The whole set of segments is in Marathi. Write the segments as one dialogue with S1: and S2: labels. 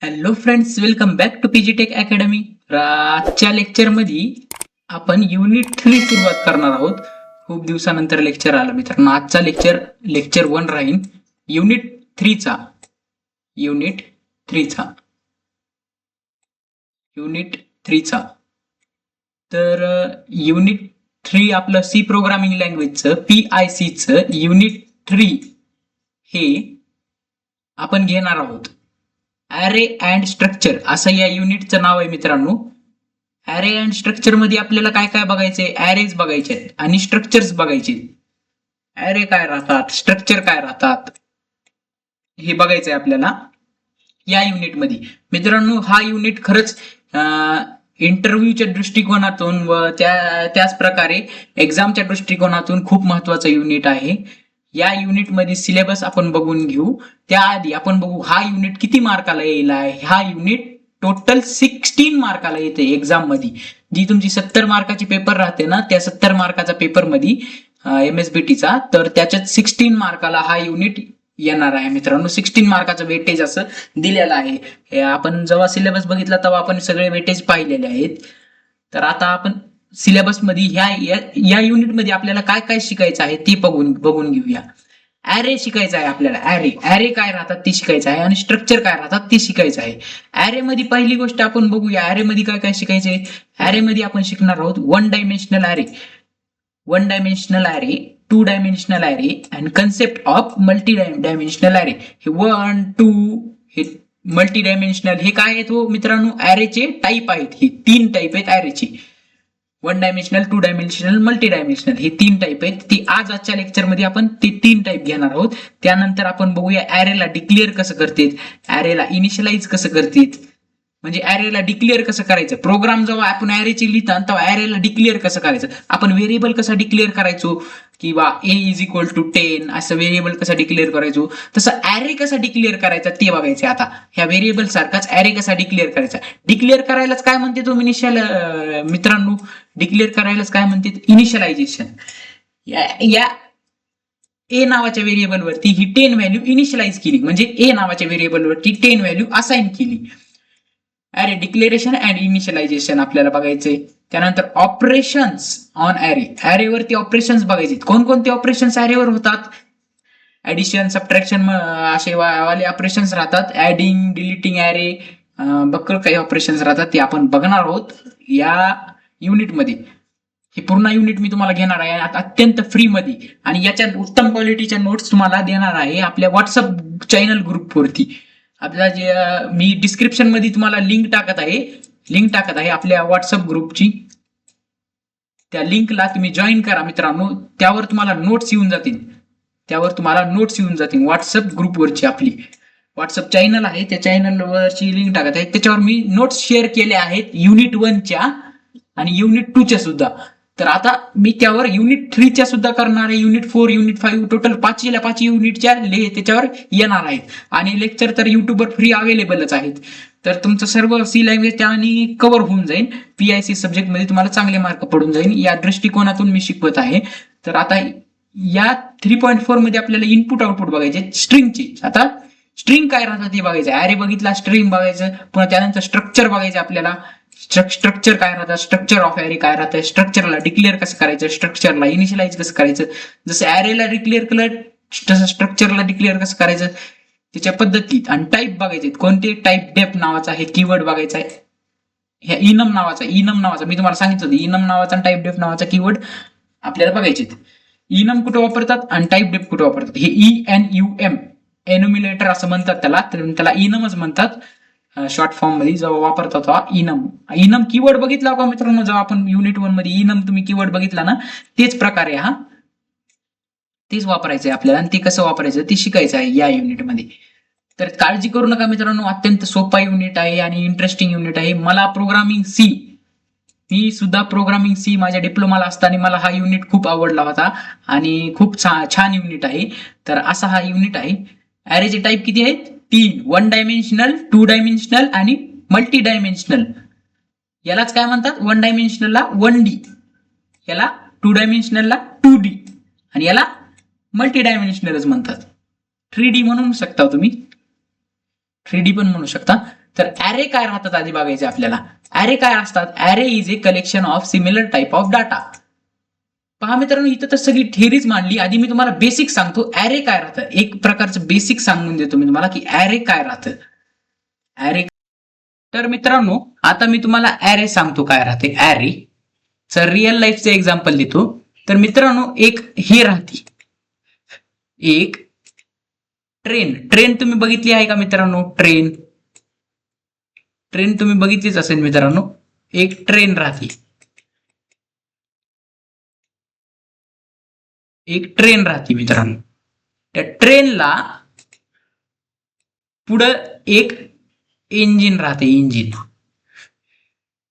S1: Hello friends, welcome back to PG Tech Academy. आजच्या लेक्चरमध्ये आपण युनिट 3 सुरुवात करणार आहोत. खूप दिवसानंतर लेक्चर आलं मित्रांनो. आजचा लेक्चर 1 राहील युनिट 3 चा. युनिट 3 चा. तर युनिट 3 आपलं सी प्रोग्रामिंग लँग्वेजचं PIC चं युनिट 3 हे आपण घेणार आहोत. ॲरे अँड स्ट्रक्चर असं या युनिटचं नाव आहे मित्रांनो. ॲरे अँड स्ट्रक्चर मध्ये आपल्याला काय काय बघायचंय? ॲरेज बघायचे आहेत आणि स्ट्रक्चर्स बघायचे. ॲरे काय राहतात, स्ट्रक्चर काय राहतात हे बघायचंय आपल्याला या युनिटमध्ये. मित्रांनो, हा युनिट खरंच इंटरव्ह्यूच्या दृष्टिकोनातून व त्याच प्रकारे एक्झामच्या दृष्टिकोनातून खूप महत्वाचा युनिट आहे. या युनिटमध्ये सिलेबस आपण बघून घेऊ. त्याआधी आपण बघू हा युनिट किती मार्काला येईल आहे. हा युनिट टोटल 16 मार्काला येते एक्झाम मध्ये. जी तुमची 70 मार्काची पेपर राहते ना, त्या 70 मार्काचा पेपर मध्ये MSBTचा, तर त्याच्यात 16 मार्काला हा युनिट येणार आहे मित्रांनो. 16 मार्काचं वेटेज असं दिलेलं आहे. आपण जेव्हा सिलेबस बघितला तेव्हा आपण सगळे वेटेज पाहिलेले आहेत. तर आता आपण सिलेबस मध्ये या युनिट मध्ये आपल्याला काय काय शिकायचं आहे ते बघून घेऊया. ॲरे शिकायचं आहे आपल्याला. ॲरे काय राहतात ते शिकायचं आहे आणि स्ट्रक्चर काय राहतात ते शिकायचं आहे. ॲरे मध्ये पहिली गोष्ट आपण बघूया, ॲरे मध्ये काय काय शिकायचंय. ॲरे मध्ये आपण शिकणार आहोत 1 dimensional array, 1 dimensional array, 2 dimensional array and concept of multi dimensional array. हे 1, 2 हे मल्टी डायमेन्शनल हे काय आहेत हो मित्रांनो? ॲरेचे टाईप आहेत. हे 3 टाईप आहेत ॲरेचे. 1 डायमेन्शनल, 2 डायमेन्शनल, मल्टी डायमेन्शनल हे 3 टाईप आहेत. ती आजच्या लेक्चरमध्ये आपण ते 3 टाईप घेणार आहोत. त्यानंतर आपण बघूया ॲरेला डिक्लेअर कसं करतात, ॲरेला इनिशियलाइज कसं करतात, म्हणजे ॲरेला डिक्लेअर कसं करायचं. प्रोग्राम जेव्हा आपण ॲरेचे लिहिता तेव्हा ॲरेला डिक्लेअर कसं करायचं, आपण व्हेरिएबल कसा डिक्लेअर करायचो किंवा A=10 असं व्हेरिएबल कसा डिक्लेअर करायचो, तसं ॲरे कसा डिक्लेअर करायचा ते बघायचं. आता ह्या व्हेरिएबल सारखाच ॲरे कसा डिक्लेअर करायचा. डिक्लेअर करायलाच काय म्हणते तो मित्रांनो, डिक्लेअर करायलाच काय म्हणते? इनिशियलायझेशन. या ए नावाच्या व्हेरिएबल वरती ही 10 व्हॅल्यू इनिशियलाइज केली, म्हणजे ए नावाच्या व्हेरिएबल वरती 10 व्हॅल्यू असाइन केली. ॲरे डिक्लेरेशन अँड इनिशियलायझेशन आपल्याला बघायचंय. त्यानंतर ऑपरेशन्स ऑन ॲरे, ॲरेवरती ऑपरेशन्स बघायचे. कोणकोणते ऑपरेशन्स ॲरेवर होतात? ऍडिशन, सबट्रॅक्शन असे वाले ऑपरेशन्स राहतात. ऍडिंग, डिलीटिंग ॲरे, बक्कळ काही ऑपरेशन्स राहतात ते आपण बघणार आहोत या युनिटमध्ये. हे पूर्ण युनिट मी तुम्हाला घेणार आहे अत्यंत फ्री मध्ये आणि याच्या उत्तम क्वालिटीच्या नोट्स तुम्हाला देणार आहे आपल्या व्हॉट्सअप चॅनल ग्रुपवरती. आपल्या जे मी डिस्क्रिप्शन मध्ये तुम्हाला लिंक टाकत आहे आपल्या व्हॉट्सअप ग्रुपची. त्या लिंकला तुम्ही जॉईन करा मित्रांनो. त्यावर तुम्हाला नोट्स येऊन जातील. व्हॉट्सअप ग्रुपवरची आपली व्हॉट्सअप चॅनल आहे, त्या चॅनलवरची लिंक टाकत आहे. त्याच्यावर मी नोट्स शेअर केले आहेत युनिट 1च्या आणि युनिट 2च्या सुद्धा. तर आता मी त्यावर युनिट 3च्या सुद्धा करणार आहे. युनिट 4, युनिट 5 टोटल 5 युनिटच्या त्याच्यावर येणार आहेत. आणि लेक्चर तर युट्यूबवर फ्री अवेलेबलच आहेत. तर तुमचं सर्व सी लँग्वेज त्याने कव्हर होऊन जाईल. PIC सब्जेक्ट मध्ये तुम्हाला चांगले मार्क पडून जाईल या दृष्टिकोनातून मी शिकवत आहे. तर आता या 3.4 मध्ये आपल्याला इनपुट आउटपुट बघायचे स्ट्रिंगचे. आता स्ट्रिंग काय राहतात ते बघायचं. ॲरे बघितला, स्ट्रिंग बघायचं, पुन्हा त्यानंतर स्ट्रक्चर बघायचं आपल्याला. स्ट्रक्चर काय राहतात, स्ट्रक्चर ऑफ ॲरे काय राहतं, स्ट्रक्चरला डिक्लेअर कसं करायचं, स्ट्रक्चरला इनिशियलाइज कसं करायचं. जसं ॲरेला डिक्लेअर केलं तसं स्ट्रक्चरला डिक्लेअर कसं करायचं त्याच्या पद्धतीत. आणि टाईप बघायचे, कोणते टाईप. डेफ नावाचा हे कीवर्ड बघायचा आहे. ह्या इनम नावाचा मी तुम्हाला सांगितलं होतं. इनम नावाचा आणि टाईप डेफ नावाचा कीवर्ड आपल्याला बघायचे. इनम कुठे वापरतात आणि टाईप डेफ कुठे वापरतात. हे ENUM एन्युमिलेटर असं म्हणतात त्याला इनमच म्हणतात शॉर्ट फॉर्म मध्ये. जेव्हा वापरतात तेव्हा इनम कीवर्ड बघितला का मित्रांनो, जेव्हा आपण युनिट 1 मध्ये इनम तुम्ही कीवर्ड बघितला ना, तेच प्रकारे तेच वापरायचंय आपल्याला आणि ते कसं वापरायचं ते शिकायचं आहे या युनिटमध्ये. तर काळजी करू नका मित्रांनो, अत्यंत सोपा युनिट आहे आणि इंटरेस्टिंग युनिट आहे. मी सुद्धा प्रोग्रामिंग सी माझ्या डिप्लोमाला असताना मला हा युनिट खूप आवडला होता आणि खूप छान युनिट आहे. तर असा हा युनिट आहे. ॲरेचे टाईप किती आहेत? 3. 1 डायमेन्शनल, 2 डायमेन्शनल आणि मल्टी डायमेन्शनल. यालाच काय म्हणतात? 1 डायमेन्शनलला 1D, याला 2 डायमेन्शनलला 2D आणि याला मल्टी डायमेन्शनलच म्हणतात. 3D म्हणू शकता तुम्ही, 3D पण म्हणू शकता. तर ऍरे काय राहतात आधी बघायचे आपल्याला. ऍरे काय असतात. Array is a collection of similar type of data. पहा मित्रांनो, इथं तर सगळी थेरीज मांडली. आधी मी तुम्हाला बेसिक सांगतो ऍरे काय राहतं. एक प्रकारचं बेसिक सांगून देतो मी तुम्हाला की ऍरे काय राहतं. ऍरे, तर मित्रांनो आता मी तुम्हाला ऍरे सांगतो काय राहते. ऍरे सर रिअल लाईफचं एक्झाम्पल देतो. तर मित्रांनो एक हे राहते, एक ट्रेन तुम्ही बघितली आहे का मित्रांनो. ट्रेन तुम्ही बघितलीच असेल मित्रांनो. एक ट्रेन राहते, एक ट्रेन राहते मित्रांनो. त्या ट्रेनला पुढं एक इंजिन राहते,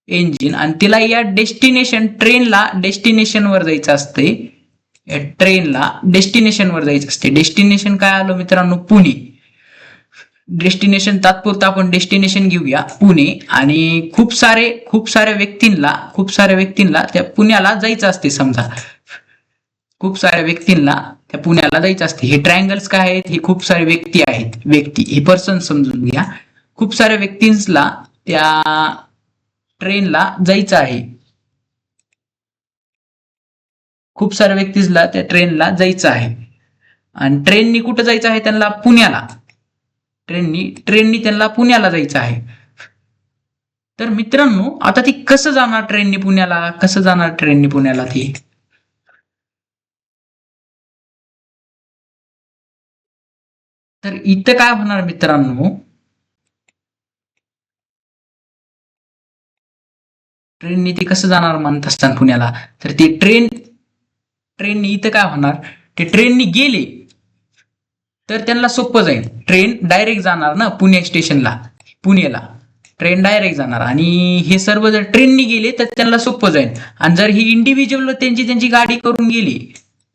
S1: इंजिन आणि तिला या ट्रेनला डेस्टिनेशन वर जायचं असते. ट्रेनला डेस्टिनेशन वर जायचं असते. डेस्टिनेशन काय आलं मित्रांनो, पुणे. डेस्टिनेशन तात्पुरतं आपण डेस्टिनेशन घेऊया पुणे. आणि खूप साऱ्या व्यक्तींना त्या पुण्याला जायचं असते. समजा खूप साऱ्या व्यक्तींना त्या पुण्याला जायचं असते. हे ट्रायंगल्स काय आहेत, हे खूप सारे व्यक्ती आहेत. हे पर्सन समजून घ्या. खूप साऱ्या व्यक्तींना त्या ट्रेनला जायचं आहे. खूप साऱ्या व्यक्तीला त्या ट्रेनला जायचं आहे. आणि ट्रेननी कुठं जायचं आहे त्यांना, पुण्याला. ट्रेननी त्यांना पुण्याला जायचं आहे. तर मित्रांनो आता ती कसं जाणार ट्रेननी पुण्याला, ती तर इथं काय होणार मित्रांनो, ट्रेननी ते कसं जाणार म्हणत असताना पुण्याला. तर ती ट्रेननी इथं काय होणार, ते ट्रेननी गेले तर त्यांना सोपं जाईल. ट्रेन डायरेक्ट जाणार ना पुणे स्टेशनला, पुण्याला ट्रेन डायरेक्ट जाणार. आणि हे सर्व जर ट्रेननी गेले तर त्यांना सोपं जाईल. आणि जर ही इंडिव्हिज्युअल त्यांची गाडी करून गेली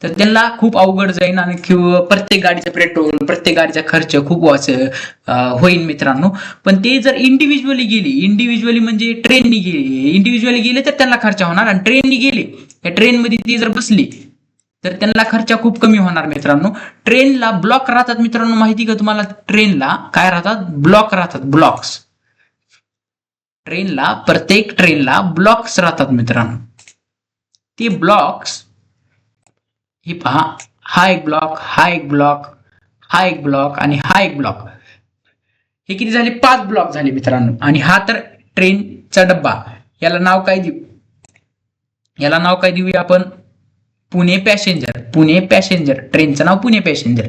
S1: तर त्यांना खूप अवघड जाईल. आणि प्रत्येक गाडीचं पेट्रोल, प्रत्येक गाडीचा खर्च खूप होईल मित्रांनो. पण ते जर इंडिव्हिज्युअली म्हणजे इंडिव्हिज्युअली गेले तर त्यांना खर्च होणार. आणि ट्रेननी गेले, त्या ट्रेनमध्ये ती जर बसली तर त्यांना खर्च खूप कमी होणार मित्रांनो. ट्रेनला ब्लॉक राहतात मित्रांनो, माहिती का तुम्हाला. ट्रेनला काय राहतात, ब्लॉक राहतात, ब्लॉक्स. प्रत्येक ट्रेनला ब्लॉक्स राहतात मित्रांनो. ते ब्लॉक्स हे पहा, हा एक ब्लॉक, हा एक ब्लॉक, हा एक ब्लॉक आणि हा एक ब्लॉक. हे किती झाले, 5 ब्लॉक झाले मित्रांनो. आणि हा तर ट्रेनचा डब्बा. याला नाव काय देऊया आपण, पुणे पॅसेंजर. ट्रेनचं नाव पुणे पॅसेंजर.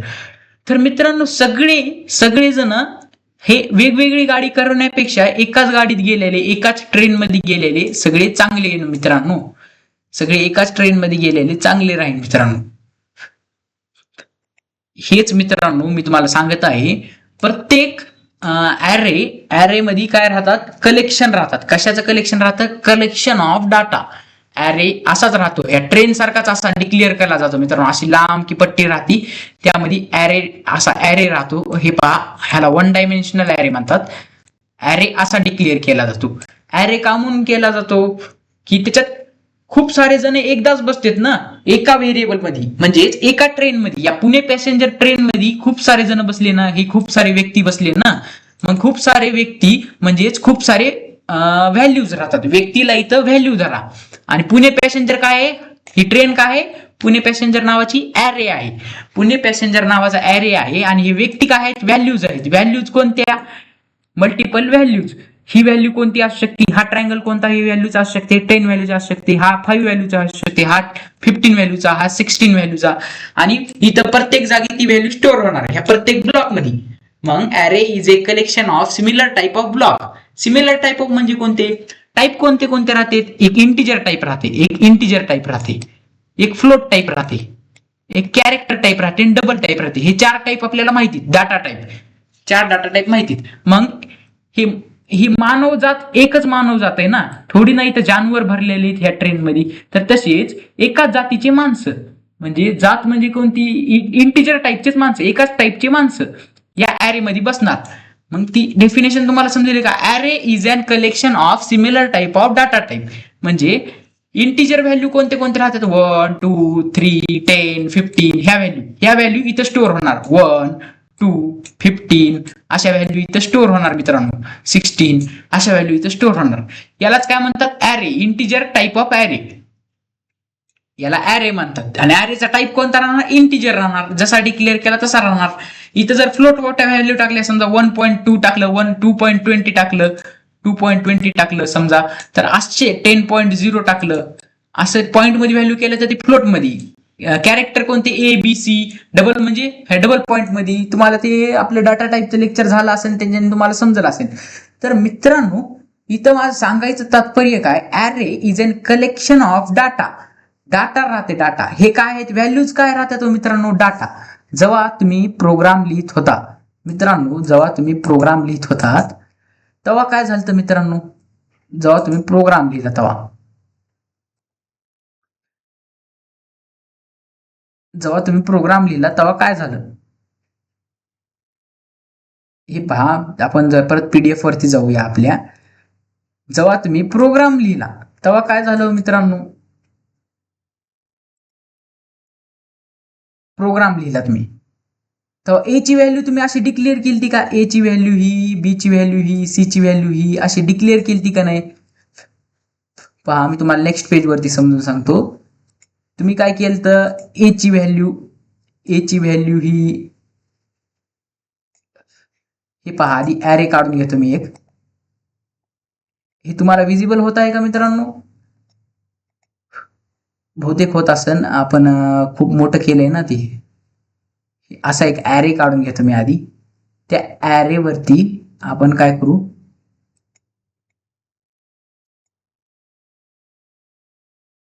S1: तर मित्रांनो सगळेजण हे वेगवेगळी गाडी करण्यापेक्षा एकाच गाडीत गेलेले, एकाच ट्रेनमध्ये गेलेले सगळे चांगले मित्रांनो. सगळे एकाच ट्रेनमध्ये गेलेले चांगले राहील मित्रांनो. हेच मित्रांनो मी तुम्हाला सांगत आहे. प्रत्येक ऍरे मध्ये काय राहतात, कलेक्शन राहतात. कशाचं कलेक्शन राहतं, कलेक्शन ऑफ डाटा. ऍरे असाच राहतो, या ट्रेन सारखाच असा डिक्लेअर केला जातो मित्रांनो. अशी लांब की पट्टी राहती, त्यामध्ये ऍरे राहतो. हे पहा, ह्याला 1 डायमेन्शनल ऍरे म्हणतात. ऍरे असा डिक्लेअर केला जातो. ऍरे का म्हणून केला जातो की त्याच्यात खूप सारे जण एकदाच बसतात ना एका व्हेरिएबल मध्ये. म्हणजेच एका ट्रेन मध्ये, या पुणे पॅसेंजर ट्रेन मध्ये खूप सारे जण बसले ना, हे खूप सारे व्यक्ती बसले ना. मग खूप सारे व्यक्ती म्हणजेच खूप सारे व्हॅल्यूज राहतात. व्यक्तीला इथं व्हॅल्यू धरा. आणि पुणे पॅसेंजर काय आहे, ही ट्रेन काय आहे, पुणे पॅसेंजर नावाची ऍरे आहे. पुणे पॅसेंजर नावाचा ऍरे आहे. आणि हे व्यक्ती काय आहेत, व्हॅल्यूज आहेत. व्हॅल्यूज कोणत्या, मल्टिपल व्हॅल्यूज. ही व्हॅल्यू कोणती असू शकते, हा ट्रायंगल कोणता, ही व्हॅल्यूचा असू शकते, 10 व्हॅल्यूचा असू शकते, हा 5 व्हॅल्यूचा असू शकते, हा 15 व्हॅल्यूचा, हा 16 व्हॅल्यूचा. आणि इथं प्रत्येक जागी ती व्हॅल्यू स्टोअर होणार ह्या प्रत्येक ब्लॉक मध्ये. मग array is a collection of similar type of block. Similar type of म्हणजे कोणते राहते, एक इंटिजर टाईप राहते, एक फ्लोट टाईप राहते, एक कॅरेक्टर टाईप राहते, डबल टाईप राहते. हे 4 टाईप आपल्याला माहिती, डाटा टाईप, 4 डाटा टाईप माहितीत. मग ही मानवजात एकच मानवजात आहे ना, थोडी नाही तर जानवर भरलेले ह्या ट्रेन मध्ये. तर तसेच एकाच जातीचे माणसं, म्हणजे जात म्हणजे कोणती, इंटिजर टाईपचेच माणसं, एकाच टाईपचे माणसं या ऍरे मध्ये बसणार. मग ती डेफिनेशन तुम्हाला समजेल का, array is an collection of similar type of data type. म्हणजे इंटिजर व्हॅल्यू कोणते राहतात, 1, 2, 3, 10, 15 ह्या व्हॅल्यू इथं स्टोअर होणार. 1, 15 अशा व्हॅल्यू इथं स्टोअर होणार मित्रांनो, 16 अशा व्हॅल्यू इथं स्टोअर होणार. यालाच काय म्हणतात, array, integer type of array, याला ऍरे म्हणतात. आणि ऍरेचा टाईप कोणता राहणार, इंटिजर राहणार, जसा डिक्लेअर केला तसा राहणार. इथं जर फ्लोट मोठ्या व्हॅल्यू टाकल्या, समजा 1.2 टाकलं, 2.20 टाकलं, 2.20 टाकलं समजा, तर असे 10.0 टाकलं, असं पॉईंट मध्ये व्हॅल्यू केलं तर ते फ्लोट मध्ये. कॅरेक्टर कोणते, ए बी सी, डबल म्हणजे डबल पॉईंट मध्ये. तुम्हाला ते आपलं डाटा टाईपचं लेक्चर झालं असेल, त्याच्याने तुम्हाला समजलं असेल. तर मित्रांनो, इथं माझं सांगायचं तात्पर्य काय, array is an collection of data. Data राहते, डाटा हे काय आहेत, व्हॅल्यूज काय राहतात मित्रांनो, डाटा. जेव्हा तुम्ही प्रोग्राम लिहित होता मित्रांनो, जेव्हा तुम्ही प्रोग्राम लिहित होतात तेव्हा काय झालं मित्रांनो, जेव्हा तुम्ही प्रोग्राम लिहिला तेव्हा काय झालं, हे पहा. आपण जर परत पीडीएफ वरती जाऊया आपल्या. जेव्हा तुम्ही प्रोग्राम लिहिला तेव्हा काय झालं मित्रांनो, प्रोग्राम लिहिला तुम्ही तेव्हा ए ची व्हॅल्यू तुम्ही अशी डिक्लेअर केली का, ए ची व्हॅल्यू ही, बी ची व्हॅल्यू ही, सी ची व्हॅल्यू ही, अशी डिक्लेअर केली का नाही. पहा, मी तुम्हाला नेक्स्ट पेज वरती समजून सांगतो. तुम्ही काय केलं तर ए ची व्हॅल्यू ही, हे पहा, आधी ऍरे काढून घेतो मी एक. हे तुम्हाला विजिबल होत आहे का मित्रांनो, बहुतेक होत असेल, आपण खूप मोठं केलंय ना ते. असा एक ऍरे काढून घेतो मी आधी. त्या ऍरे वरती आपण काय करू,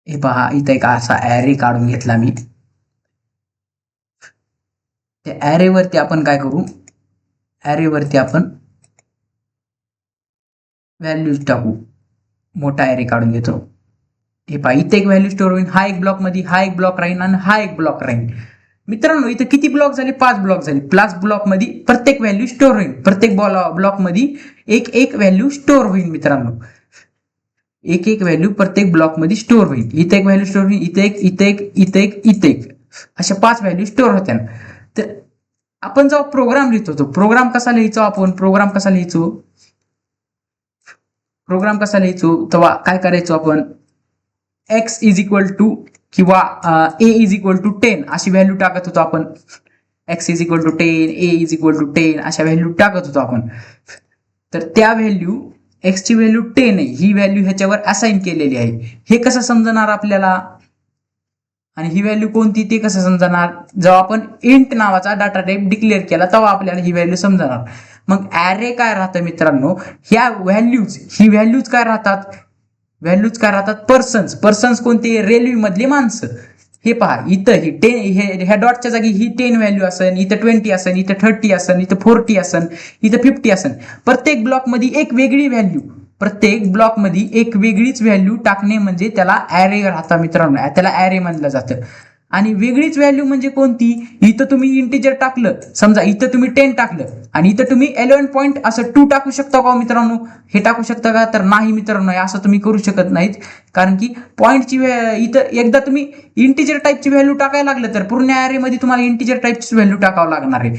S1: हे पहा, इथं एक असा ऍरे काढून घेतला मी. त्या ऍरे वरती आपण काय करू, ऍरे वरती आपण व्हॅल्यूज टाकू. मोठा ऍरे काढून घेतो. हे पहा, इथे एक व्हॅल्यू स्टोअर होईल, हा एक ब्लॉक मध्ये, हा एक ब्लॉक राहील आणि हा एक ब्लॉक राहील. मित्रांनो, इथं किती ब्लॉक झाले, 5 ब्लॉक झाले. 5 ब्लॉक मध्ये प्रत्येक व्हॅल्यू स्टोअर होईल, प्रत्येक ब्लॉक मध्ये एक एक व्हॅल्यू स्टोअर होईल मित्रांनो. एक एक व्हॅल्यू प्रत्येक ब्लॉक मध्ये स्टोअर होईल. इथे एक व्हॅल्यू स्टोअर होईल, इथे एक, इथे एक, इथे एक, इथे एक, अशा 5 व्हॅल्यू स्टोअर होत्या. तर आपण जेव्हा प्रोग्राम लिहितो, तो प्रोग्राम कसा लिहायचो, तेव्हा काय करायचो आपण, एक्स इज इक्वल टू किंवा ए इज इक्वल टू 10 अशी व्हॅल्यू टाकत होतो आपण. X is equal to 10, a is equal to 10 अशा व्हॅल्यू टाकत होतो आपण. तर त्या व्हॅल्यू, एक्स ची व्हॅल्यू 10 आहे, ही व्हॅल्यू ह्याच्यावर असाइन केलेली आहे. हे कसं समजणार आपल्याला, आणि ही व्हॅल्यू कोणती ते कसं समजणार, जेव्हा आपण इंट नावाचा डाटा टाइप डिक्लेअर केला तेव्हा आपल्याला ही व्हॅल्यू समजणार. मग ऍरे काय राहतं मित्रांनो, ह्या व्हॅल्यूज काय राहतात, पर्सन्स कोणते, रेल्वे मधली माणसं. हे पहा, इथं ही 10, ह्या डॉटच्या जागी ही 10 व्हॅल्यू असेल, इथं 20 असेल, इथं 30 असेल, इथं 40 असेल, इथं 50 असेल. प्रत्येक ब्लॉक मध्ये एक वेगळी व्हॅल्यू, प्रत्येक ब्लॉक मध्ये एक वेगळीच व्हॅल्यू टाकणे म्हणजे त्याला ऍरे राहता मित्रांनो, त्याला ऍरे म्हणलं जातं. आणि वेगळीच व्हॅल्यू म्हणजे कोणती, इथं तुम्ही इंटिजर टाकलं, समजा इथं तुम्ही 10 टाकलं आणि इथं तुम्ही 11 पॉईंट असं 2 टाकू शकता का मित्रांनो, हे टाकू शकता का, तर नाही मित्रांनो, असं तुम्ही करू शकत नाहीत. कारण की पॉईंटची इथं एकदा तुम्ही इंटिजर टाईपची व्हॅल्यू टाकायला लागलं तर पूर्ण ऍरे मध्ये तुम्हाला इंटिजर टाईपची व्हॅल्यू टाकावं लागणार आहे.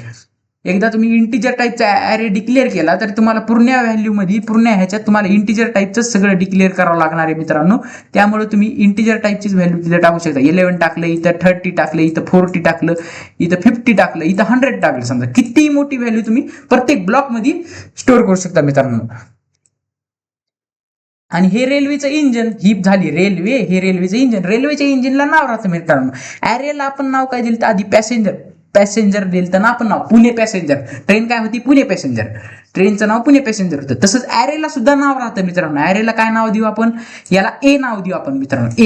S1: एकदा तुम्ही इंटिजर टाईपचा ऍरे डिक्लेअर केला तर तुम्हाला पूर्ण व्हॅल्यू मध्ये, पूर्ण ह्याच्यात तुम्हाला इंटिजर टाईपचं सगळं डिक्लेअर करावं लागणार आहे मित्रांनो. त्यामुळे तुम्ही इंटिजर टाईपचीच व्हॅल्यू तिथे टाकू शकता. 11 टाकलं, इथं 30 टाकलं, इथं 40 टाकलं, इथं 50 टाकलं, इथं 100 टाकलं, समजा किती मोठी व्हॅल्यू तुम्ही प्रत्येक ब्लॉक मध्ये स्टोअर करू शकता मित्रांनो. आणि हे रेल्वेचं इंजन, ही झाली रेल्वे, हे रेल्वेचं इंजन, रेल्वेच्या इंजिनला नाव राहतं मित्रांनो. ऍरेला आपण नाव काय दिलं, आधी पॅसेंजर दिलं तर ना आपण नाव पुणे पॅसेंजर. ट्रेन काय होती, पुणे पॅसेंजर, ट्रेनचं नाव पुणे पॅसेंजर होतं. तसंच ऍरेला सुद्धा नाव राहतं मित्रांनो. ऍरेला काय नाव देऊ आपण, याला ए नाव देऊ आपण मित्रांनो.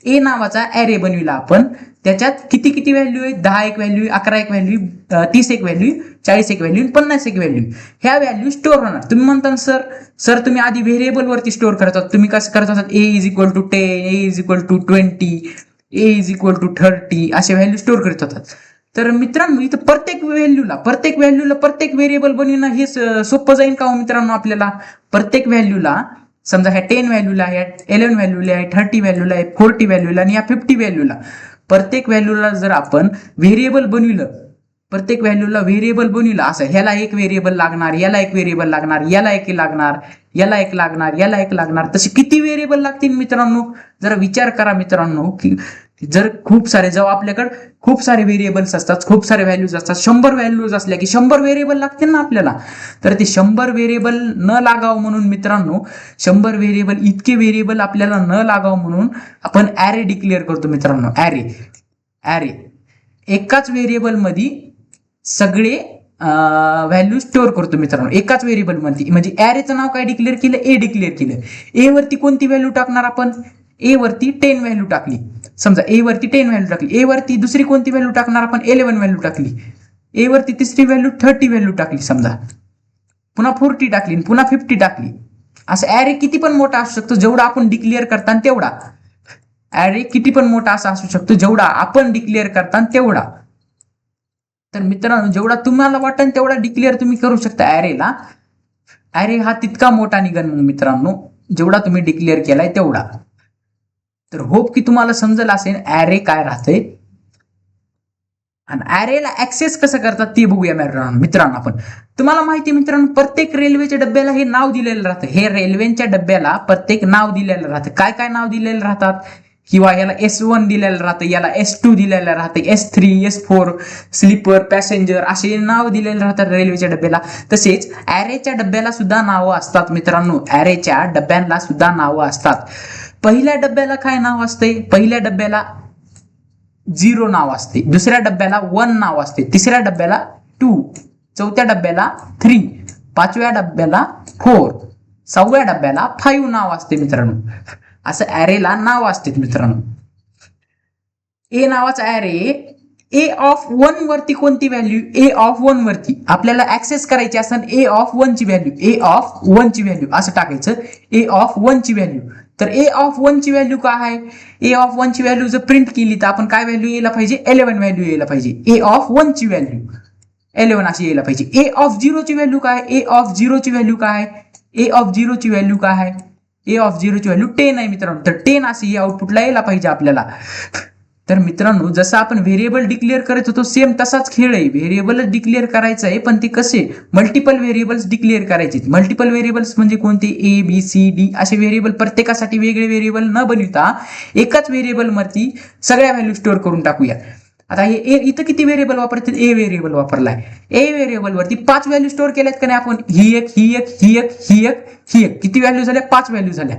S1: ए नावाचा ऍरे बनविला आपण. त्याच्यात किती किती व्हॅल्यू आहेत, 10 एक व्हॅल्यू, 11 एक व्हॅल्यू, 30 एक व्हॅल्यू, 40 एक व्हॅल्यू, 50 एक व्हॅल्यू. ह्या व्हॅल्यू स्टोअर होणार. तुम्ही म्हणता सर तुम्ही आधी व्हेरिएबल वरती स्टोअर करतात, तुम्ही कसं करत होतात, a is equal to 10, a is equal to 20, a is equal to 30 अशा व्हॅल्यू स्टोअर करत होतात. तर मित्रांनो, इथं प्रत्येक व्हॅल्यूला प्रत्येक व्हेरिएबल बनवणं हे सोपं जाईल का हो मित्रांनो आपल्याला. प्रत्येक व्हॅल्यूला, समजा ह्या 10 व्हॅल्यूला आहे, 11 व्हॅल्यूला आहे, 30 व्हॅल्यूला आहे, 40 व्हॅल्यूला आणि या 50 व्हॅल्यूला, प्रत्येक व्हॅल्यूला जर आपण व्हेरिएबल बनविलं प्रत्येक व्हॅल्यूला व्हेरिएबल बनविला असं ह्याला एक व्हेरिएबल लागणार, याला एक व्हेरिएबल लागणार, याला एक लागणार, याला एक लागणार, याला एक लागणार, तसे किती व्हेरिएबल लागतील मित्रांनो? जरा विचार करा मित्रांनो, की जर खूप सारे जेव्हा आपल्याकडे खूप सारे व्हेरिएबल्स असतात, खूप सारे व्हॅल्यूज असतात, 100 व्हॅल्यूज असल्या की 100 व्हेरिएबल लागतील ना आपल्याला. तर ते 100 व्हेरिएबल न लागावं म्हणून मित्रांनो, 100 व्हेरिएबल इतके व्हेरिएबल आपल्याला न लागावं म्हणून आपण ॲरे डिक्लेअर करतो मित्रांनो. ॲरे एकाच व्हेरिएबल मध्ये सगळे व्हॅल्यू स्टोअर करतो मित्रांनो, एकाच व्हेरिएबल मध्ये. म्हणजे ॲरेचं नाव काय डिक्लेअर केलं? ए डिक्लेअर केलं. ए वरती कोणती व्हॅल्यू टाकणार आपण? ए वरती 10 व्हॅल्यू टाकली. समजा ए वरती 10 व्हॅल्यू टाकली. ए वरती दुसरी कोणती व्हॅल्यू टाकणार आपण? 11 व्हॅल्यू टाकली. ए वरती तिसरी व्हॅल्यू 30 व्हॅल्यू टाकली समजा, पुन्हा 40 टाकली, पुन्हा 50 टाकली. असं ॲरे किती पण मोठा असू शकतो, जेवढा आपण डिक्लेअर करता तेवढा. ॲरे किती पण मोठा असा असू शकतो, जेवढा आपण डिक्लेअर करता तेवढा. तर मित्रांनो, जेवढा तुम्हाला वाटेल तेवढा डिक्लेअर तुम्ही करू शकता ॲरेला. ॲरे हा तितका मोठा निघन मग मित्रांनो, जेवढा तुम्ही डिक्लेअर केलाय तेवढा. तर होप की तुम्हाला समजलं असेल ॲरे काय राहते. आणि ॲरेला ऍक्सेस कसं करतात ते बघूया मित्रांनो आपण. तुम्हाला माहिती मित्रांनो, प्रत्येक रेल्वेच्या डब्याला हे नाव दिलेलं राहतं. हे रेल्वेच्या डब्याला प्रत्येक नाव दिलेलं राहतं. काय काय नाव दिलेलं राहतात? किंवा याला S1 दिलेलं राहतं, याला S2 दिलेलं राहतं, S3, S4, स्लीपर, पॅसेंजर असे नाव दिलेले राहतात रेल्वेच्या डब्याला. तसेच ॲरेच्या डब्याला सुद्धा नावं असतात मित्रांनो. ॲरेच्या डब्यांना सुद्धा नावं असतात. पहिल्या डब्याला काय नाव असते? पहिल्या डब्याला 0 नाव असते, दुसऱ्या डब्याला 1 नाव असते, तिसऱ्या डब्याला 2, चौथ्या डब्याला 3, पाचव्या डब्याला 4, 6व्या डब्याला 5 नाव असते मित्रांनो. असं ॲरेला नाव असते मित्रांनो. ए नावाचा ॲरे ए ऑफ 1 वरती कोणती व्हॅल्यू? ए ऑफ 1 वरती आपल्याला ऍक्सेस करायची असेल ए ऑफ 1 ची व्हॅल्यू, ए ऑफ 1 ची व्हॅल्यू असं टाकायचं, ए ऑफ 1 ची व्हॅल्यू. तर ए ऑफ 1 ची व्हॅल्यू काय आहे? ए ऑफ 1 ची व्हॅल्यू जर प्रिंट केली तर आपण काय व्हॅल्यू यायला पाहिजे? 11 व्हॅल्यू यायला पाहिजे. ए ऑफ 1 ची व्हॅल्यू 11 अशी यायला पाहिजे. ए ऑफ 0 ची व्हॅल्यू काय? ए ऑफ 0 ची व्हॅल्यू काय? ए ऑफ 0 ची व्हॅल्यू काय आहे? ए ऑफ 0 ची व्हॅल्यू 10 आहे मित्रांनो. तर 10 अशी आउटपुटला यायला पाहिजे आपल्याला. तर मित्रांनो, जसं आपण व्हेरिएबल डिक्लेअर करत होतो सेम तसाच खेळ आहे. व्हेरिएबल डिक्लेअर करायचं आहे, पण ते कसे? मल्टिपल व्हेरिएबल्स डिक्लेअर करायचे. मल्टिपल व्हेरिएबल्स म्हणजे कोणते? ए बी सी डी असे व्हेरिएबल, प्रत्येकासाठी वेगळे व्हेरिएबल न बनविता एकाच व्हेरिएबल वरती सगळ्या व्हॅल्यू स्टोअर करून टाकूया. आता हे इथं किती व्हेरिएबल वापरतात? ए व्हेरिएबल वापरलाय. ए व्हेरिएबल वरती 5 व्हॅल्यू स्टोअर केल्यात का नाही आपण? ही एक, ही एक, ही एक, ही एक, ही एक. किती व्हॅल्यू झाल्या? 5 व्हॅल्यू झाल्या.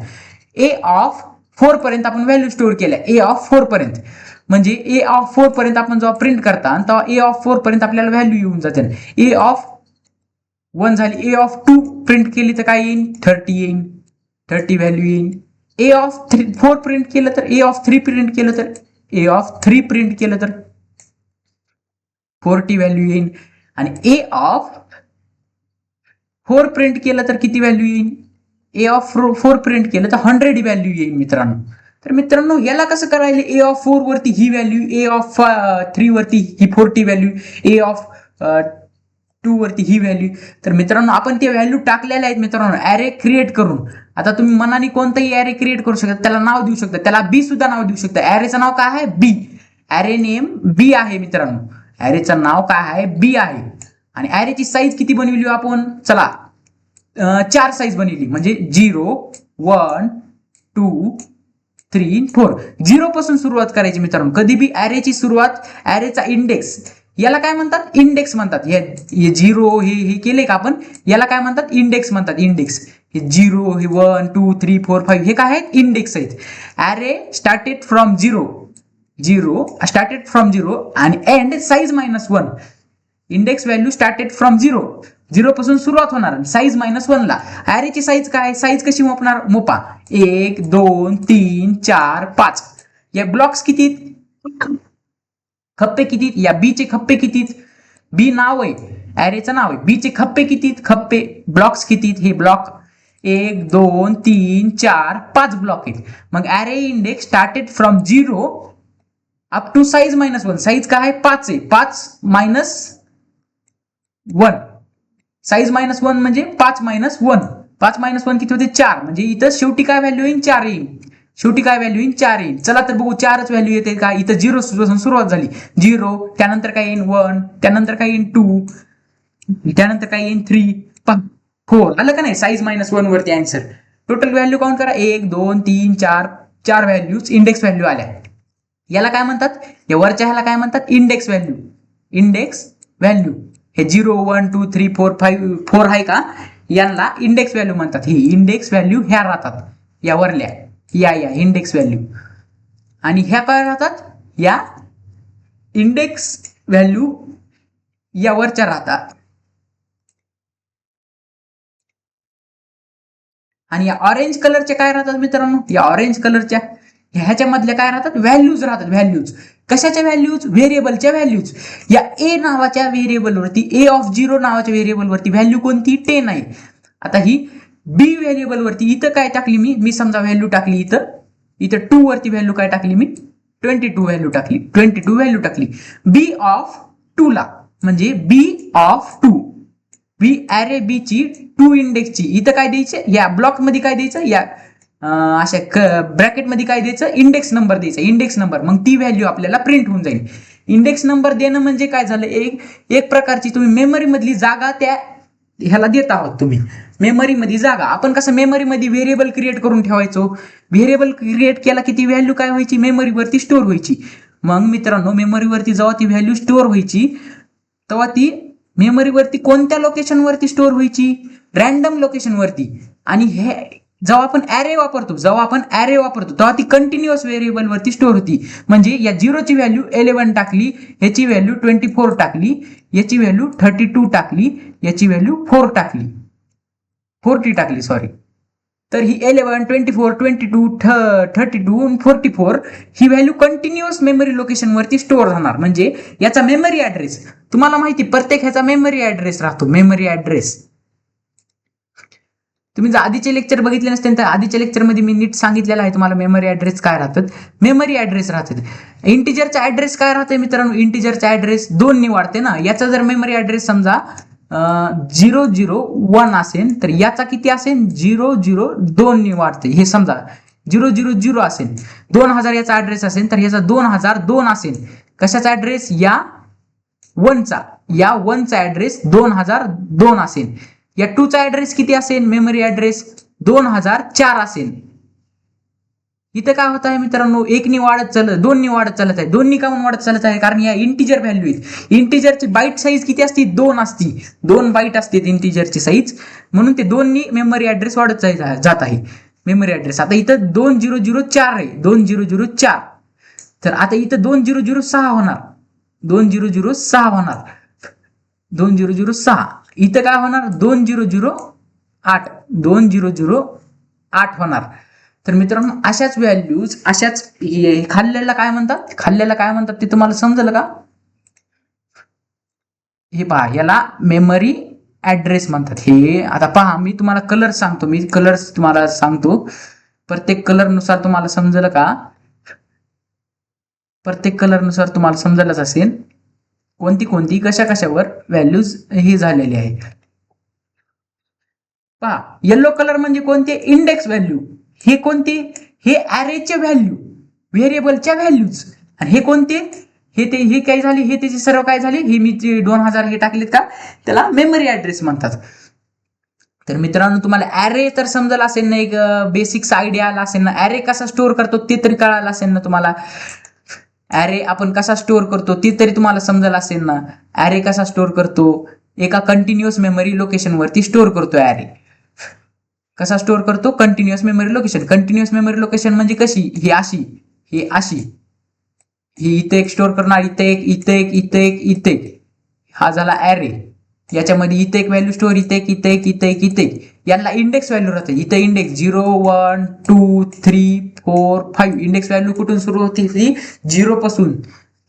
S1: ए ऑफ 4 पर्यंत आपण व्हॅल्यू स्टोअर केल्या. ए ऑफ 4 पर्यंत म्हणजे ए ऑफ 4 पर्यंत आपण जेव्हा प्रिंट करता तेव्हा ए ऑफ 4 पर्यंत आपल्याला व्हॅल्यू येऊन जाते. ए ऑफ 1 झाली, ए ऑफ 2 प्रिंट केली तर काय येईल? 30 येईल, 30 व्हॅल्यू येईल. ए ऑफ 4 प्रिंट केलं तर, ए ऑफ 3 प्रिंट केलं तर, ए ऑफ 3 प्रिंट केलं तर 40 व्हॅल्यू येईल. आणि ए ऑफ 4 प्रिंट केलं तर किती व्हॅल्यू येईल? ए ऑफ 4 प्रिंट केलं तर 100 व्हॅल्यू येईल मित्रांनो. तर मित्रांनो, याला कसं करायला? ए ऑफ 4 वरती ही व्हॅल्यू, ए ऑफ 3 वरती ही 40 व्हॅल्यू, ए ऑफ 2 वरती ही व्हॅल्यू. तर मित्रांनो, आपण ते व्हॅल्यू टाकलेल्या आहेत मित्रांनो ॲरे क्रिएट करून. आता तुम्ही मनाने कोणताही ॲरे क्रिएट करू शकता, त्याला नाव देऊ शकता, त्याला बी सुद्धा नाव देऊ शकता. ॲरेचं नाव काय आहे? बी. ॲरे नेम बी आहे मित्रांनो. ॲरेचं नाव काय आहे? बी आहे. आणि ॲरेची साईज किती बनविली आपण? चला 4 साईज बनवली, म्हणजे 0, 1, 2, 3, 4. 0 पासून सुरुवात करायची मित्रांनो. कधी बी ॲरेची सुरुवात, ॲरेचा इंडेक्स, याला काय म्हणतात? इंडेक्स म्हणतात. हे 0 हे केले का आपण? याला काय म्हणतात? इंडेक्स म्हणतात. इंडेक्स. हे 0, हे 1, 2, 3, 4, 5 हे काय आहेत? इंडेक्स आहेत. Array started from 0 started from 0 आणि end size -1. Index value started from 0 पासून सुरुवात होणार, साईज -1 ला. ॲरेची साईज काय? साईज कशी मोपणार? मोपा 1, 2, 3, 4, 5. या ब्लॉक्स किती? खप्पे किती? या बी चे खप्पे किती? बी नाव आहे, ॲरेचं नाव आहे. बी चे खप्पे किती? खप्पे. ब्लॉक्स किती? हे ब्लॉक 1, 2, 3, 4, 5 ब्लॉक आहेत. मग array index started from 0 up to size -1. Size काय आहे? 5 आहे. 5 -1. साईज -1 म्हणजे 5 -1. 5 -1 किती होते? 4. म्हणजे इथं शेवटी काय व्हॅल्यू येईल? 4 येईल. शेवटी काय व्हॅल्यू येईल 4 येईल. चला तर बघू 4च व्हॅल्यू येते का. इथं 0 पासून सुरुवात झाली 0, त्यानंतर काय येईल 1, त्यानंतर काय येईल 2, त्यानंतर काय येईल 3, 4. आलं का नाही. साईज -1 वरती आन्सर. टोटल व्हॅल्यू काउंट करा 1 2 3 4. 4 व्हॅल्यूज इंडेक्स व्हॅल्यू आल्या. याला काय म्हणतात, या वरच्या ह्याला काय म्हणतात इंडेक्स व्हॅल्यू. इंडेक्स व्हॅल्यू हे 0 1 2 3 4 5 4 आहे का, यांना इंडेक्स व्हॅल्यू म्हणतात. ही इंडेक्स व्हॅल्यू ह्या राहतात या वरल्या, या इंडेक्स व्हॅल्यू. आणि ह्या काय राहतात, या इंडेक्स व्हॅल्यू या वरच्या राहतात. आणि या ऑरेंज कलरच्या काय राहतात मित्रांनो, या ऑरेंज कलरच्या ह्याच्यामधल्या काय राहतात, व्हॅल्यूज राहतात. व्हॅल्यूज कशाच्या व्हॅल्यूज, व्हेरिएबलच्या व्हॅल्यूज. या ए नावाच्या व्हेरिएबलवरती, ए ऑफ 0 नावाच्या व्हेरिएबलवरती व्हॅल्यू कोणती 10 आहे. आता ही बी व्हेरिएबलवरती इथं काय टाकली मी समजा व्हॅल्यू टाकली इथं 2 वरती व्हॅल्यू काय टाकली मी 22 व्हॅल्यू टाकली, 22 व्हॅल्यू टाकली. बी ऑफ 2 ला म्हणजे बी ऑफ 2, बी ॲरे बी ची 2 इंडेक्सची इथं काय द्यायचं, या ब्लॉक मध्ये काय द्यायचं, या अशा ब्रॅकेट मध्ये काय द्यायचं, इंडेक्स नंबर द्यायचा. इंडेक्स नंबर, मग ती व्हॅल्यू आपल्याला प्रिंट होऊन जाईल. इंडेक्स नंबर देणं म्हणजे काय झालं, एक प्रकारची तुम्ही मेमरी मधली जागा त्या ह्याला देत आहोत. तुम्ही मेमरी मध्ये जागा, आपण कसं मेमरी मध्ये व्हेरिएबल क्रिएट करून ठेवायचो. व्हेरिएबल क्रिएट केला की ती व्हॅल्यू काय व्हायची, मेमरीवरती स्टोअर व्हायची. मग मित्रांनो मेमरीवरती जेव्हा ती व्हॅल्यू स्टोअर व्हायची तेव्हा ती मेमरीवरती कोणत्या लोकेशन वरती स्टोअर व्हायची, रॅन्डम लोकेशन वरती. आणि हे जेव्हा आपण ॲरे वापरतो तेव्हा ती कंटिन्युअस व्हेरिएबल वरती स्टोअर होती. म्हणजे या 0 ची व्हॅल्यू 11 टाकली, याची व्हॅल्यू 24 टाकली, याची व्हॅल्यू 32 टाकली, याची व्हॅल्यू 40 टाकली सॉरी. तर ही 11 24 22 32 आणि 44 ही व्हॅल्यू कंटिन्युअस मेमरी लोकेशन वरती स्टोअर होणार. म्हणजे याचा मेमरी ऍड्रेस तुम्हाला माहिती, प्रत्येक ह्याचा मेमरी ऍड्रेस राहतो. मेमरी ऍड्रेस तुम्ही जर आधीचे लेक्चर बघितले नसते तर आधीच्या लेक्चरमध्ये मी नीट सांगितलेलं आहे तुम्हाला मेमरी ऍड्रेस काय राहतात. मेमरी ऍड्रेस राहतात. इंटिजरचा ऍड्रेस काय राहते मित्रांनो, इंटिजरचा ऍड्रेस 2 नि वाढते ना. याचा जर मेमरी ऍड्रेस समजा 001 असेल तर याचा किती असेल 002 नि वाढते. हे समजा 000 असेल, 2000 याचा ऍड्रेस असेल तर याचा 2002 असेल. कशाचा ऍड्रेस, या 1चा ऍड्रेस 2002 असेल. या 2 चा ऍड्रेस किती असेल, मेमरी ऍड्रेस 2004 असेल. इथं काय होत आहे मित्रांनो, 1 नि वाढत चालत, 2 नि वाढत चालत आहे. 2 नि काऊन वाढत चालत आहे, कारण या इंटिजर व्हॅल्यू आहेत. इंटिजरची बाईट साईज किती असते, 2 असते. 2 बाईट असते इंटिजरची साईज, म्हणून ते 2 नि मेमरी ऍड्रेस वाढत जात आहे. मेमरी ऍड्रेस आता इथं 2004 आहे, 2004. तर आता इथं 2006 होणार, 2006 होणार, 2006. इथं काय होणार 2008, 2008 होणार. तर मित्रांनो अशाच व्हॅल्यूज, अशाच खाल्लेला काय म्हणतात ते तुम्हाला समजलं का. हे पहा, याला मेमरी ऍड्रेस म्हणतात. हे आता पहा मी तुम्हाला कलर सांगतो, कलर्स तुम्हाला सांगतो. प्रत्येक कलर नुसार तुम्हाला समजलं का, प्रत्येक कलर नुसार तुम्हाला समजलंच असेल कोणती कशावर व्हॅल्यूज हे झालेली आहे. पहा येलो कलर म्हणजे कोणते, इंडेक्स व्हॅल्यू. हे कोणते, हे ॲरेचे व्हॅल्यू, व्हेरिएबलच्या व्हॅल्यूज. आणि हे कोणते, हे काय झाले, हे त्याचे सर्व काय झाले, हे मी 2000 हे टाकलेत का, त्याला मेमरी ऍड्रेस म्हणतात. तर मित्रांनो तुम्हाला ॲरे तर समजलं असेल ना, एक बेसिक्स आयडिया आला असेल ना. ॲरे कसा स्टोअर करतो ते तरी कळालं असेल ना तुम्हाला. ॲरे आपण कसा स्टोअर करतो ते तरी तुम्हाला समजलं असेल ना. ॲरे कसा स्टोअर करतो, एका कंटिन्युअस मेमरी लोकेशन वरती स्टोअर करतो. ॲरे कसा स्टोअर करतो, continuous memory location. Continuous memory location म्हणजे कशी, ही अशी, ही इथे एक स्टोअर करणार, इथे एक. हा झाला ॲरे. याच्यामध्ये इथे एक व्हॅल्यू स्टोअर, इथे यांना इंडेक्स व्हॅल्यू राहते. इथे इंडेक्स 0 1 2 3 4 5. इंडेक्स व्हॅल्यू कुठून सुरू होती, 0 पासून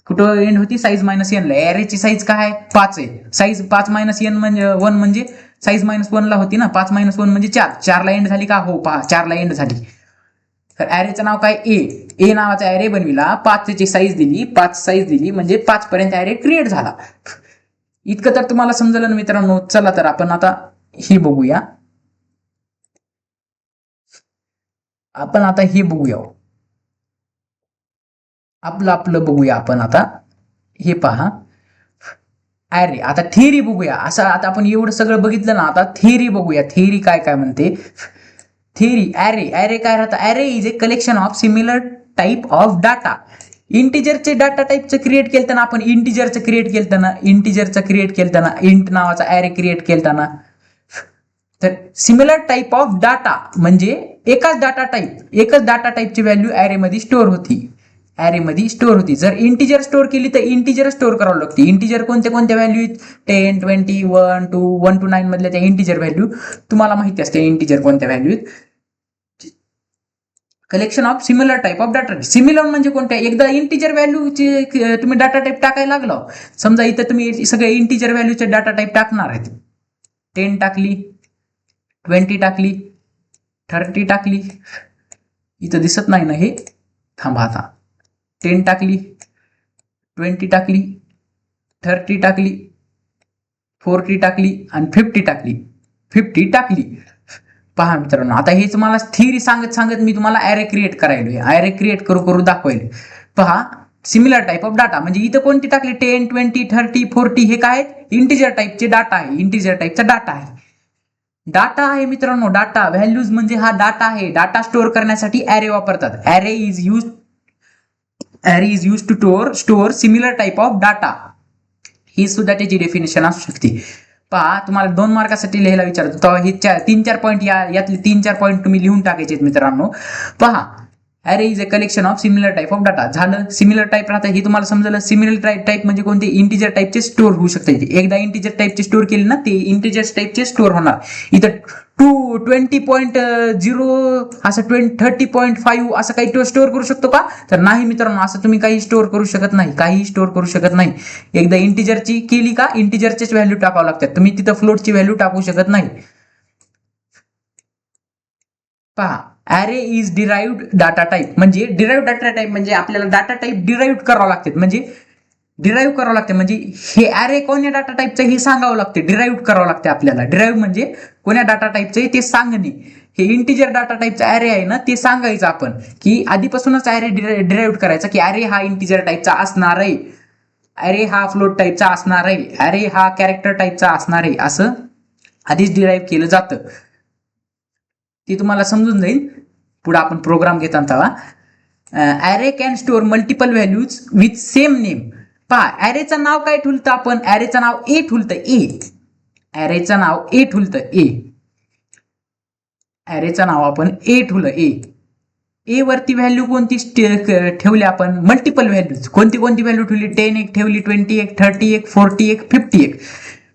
S1: कुठं एंड होती, साईज -n ला. ॲरेची साईज काय 5 आहे. साईज 5 -n म्हणजे 1 म्हणजे साईज -1 ला होती ना. 5 - 1 म्हणजे 4. 4 ला एंड झाली का, हो पहा 4 ला एंड झाली. तर ॲरेचं नाव काय, ए नावाचा ॲरे बनविला. 5 ची साईज दिली, 5 साईज दिली म्हणजे 5 पर्यंत ॲरे क्रिएट झाला. इतकं तर तुम्हाला समजलं ना मित्रांनो. चला तर आपण आता हे बघूया. आपलं बघूया आपण आता. हे पहा ॲरे. आता थिअरी बघूया. असं आता आपण एवढं सगळं बघितलं ना, आता थिअरी बघूया. थिअरी काय म्हणते. थिअरी ॲरे काय राहतं. Array is a collection of similar type of data. इंटिजरचे डाटा टाईपचं क्रिएट केलं आपण, इंटिजरचं क्रिएट केलं इंट नावाचा ॲरे क्रिएट केलताना. तर सिमिलर टाईप ऑफ डाटा म्हणजे एकच डाटा टाईपची व्हॅल्यू ॲरेमध्ये स्टोअर होती. जर इंटिजर स्टोअर केली तर इंटिजर स्टोअर करावं लागते. इंटिजर कोणत्या व्हॅल्यू 10, 20, 1 to 1 to 9 मधल्या त्या इंटिजर व्हॅल्यू तुम्हाला माहिती असते. इंटिजर कोणत्या value. Collection of similar type of data. Similar म्हणजे कोणत्या. एकदा इंटिजर व्हॅल्यूचे तुम्ही डाटा टाईप टाकायला लागलो. समजा इथं तुम्ही सगळे इंटिजर व्हॅल्यूचे डाटा टाईप टाकणार आहेत. 10 टाकली, 20 टाकली, 30 टाकली. इथं दिसत नाही ना हे. थांबा आता. 10 टाकली, 20 टाकली, 30 टाकली, 40 टाकली आणि 50 टाकली. पहा मित्रांनो, आता हेच मला थिअरी सांगत मी तुम्हाला ॲरे क्रिएट करायलोय. ॲरे क्रिएट करू दाखवायला. पहा सिमिलर टाईप ऑफ डाटा म्हणजे इथं कोणती टाकली 10, 20, 30, 40 हे काय इंटिजर टाईपचे डाटा आहे. इंटिजर टाईपचा डाटा आहे मित्रांनो. डाटा व्हॅल्यूज म्हणजे हा डाटा आहे. डाटा स्टोअर करण्यासाठी ॲरे वापरतात. Array is use to store similar type of data. ही सुद्धा त्याची डेफिनेशन असू शकते. पहा तुम्हाला 2 मार्कासाठी लिहायला विचारतो तेव्हा हे 3-4 पॉईंट यातले 3-4 पॉईंट तुम्ही लिहून टाकायचे मित्रांनो. पहा array is a collection of similar type of data. झालं. सिमिलर टाईप राहतं हे तुम्हाला समजलं. सिमिलर टाईप म्हणजे कोणते इंटिजर टाईपचे स्टोअर होऊ शकते. एकदा इंटिजर टाईपचे स्टोअर केले ना ते इंटिजर टाईपचे स्टोअर होणार. इथं 20.0 असं 30.5 असं काही स्टोअर करू शकतो का. तर नाही मित्रांनो, असं तुम्ही काही स्टोअर करू शकत नाही. एकदा इंटिजरची केली का इंटिजरचेच व्हॅल्यू टाकावं लागतात. तुम्ही तिथं फ्लोटची व्हॅल्यू टाकू शकत नाही. पहा array is derived data type म्हणजे आपल्याला डाटा टाईप डिराइव्ह करावं लागते. म्हणजे हे ॲरे कोण्या डाटा टाईपचं हे सांगावं लागते. डिराइव्ह करावं लागते आपल्याला. डिराइव्ह म्हणजे कोण्या डाटा टाईपचं ते सांगणे. हे इंटिजर डाटा टाईपचा ॲरे आहे ना ते सांगायचं आपण की आधीपासूनच ॲरे डिराइव्ह करायचा की ॲरे हा इंटिजर टाईपचा असणार आहे, ॲरे हा फ्लोट टाईपचा असणार आहे, ॲरे हा कॅरेक्टर टाईपचा असणार आहे असं आधीच डिराइव्ह केलं जातं. ते तुम्हाला समजून जाईल पुढे आपण प्रोग्राम घेताना. Array can store multiple values with same name. पहा ॲरेचं नाव काय ठेवलं आपण. ॲरेचं नाव ए ठेवलं. ॲरेचं नाव आपण ए ठेवलं. ए वरती व्हॅल्यू कोणती ठेवली आपण. Multiple values. कोणती व्हॅल्यू ठेवली. 10 एक ठेवली, 20 एक, 30 एक, 40 एक, 50 एक.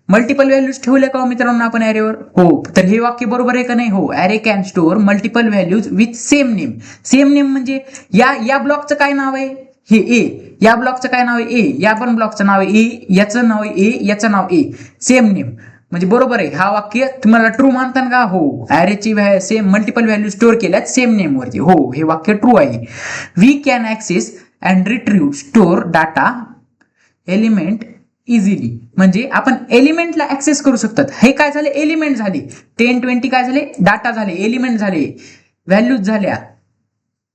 S1: मल्टिपल व्हॅल्यूज ठेवल्या का मित्रांनो आपण ॲरेवर. हो. तर हे वाक्य बरोबर आहे का नाही. हो. Array can store multiple values with same name. Same name म्हणजे या ब्लॉकचं काय नाव आहे हे ए. या ब्लॉकचं काय नाव आहे ए. या पण ब्लॉकचं नाव आहे ए. याचं नाव आहे ए. याचं नाव ए. सेम नेम म्हणजे बरोबर आहे. हा वाक्य तुम्हाला ट्रू मानता का. हो. ॲरेची सेम मल्टिपल व्हॅल्यू स्टोअर केल्यात सेम नेम वरती. हो हे वाक्य ट्रू आहे. We can access and retrieve store data element easily म्हणजे आपण एलिमेंटला ऍक्सेस करू शकतात. हे काय झाले एलिमेंट झाले. 10, 20 काय झाले डाटा झाले, एलिमेंट झाले, व्हॅल्यूज झाल्या.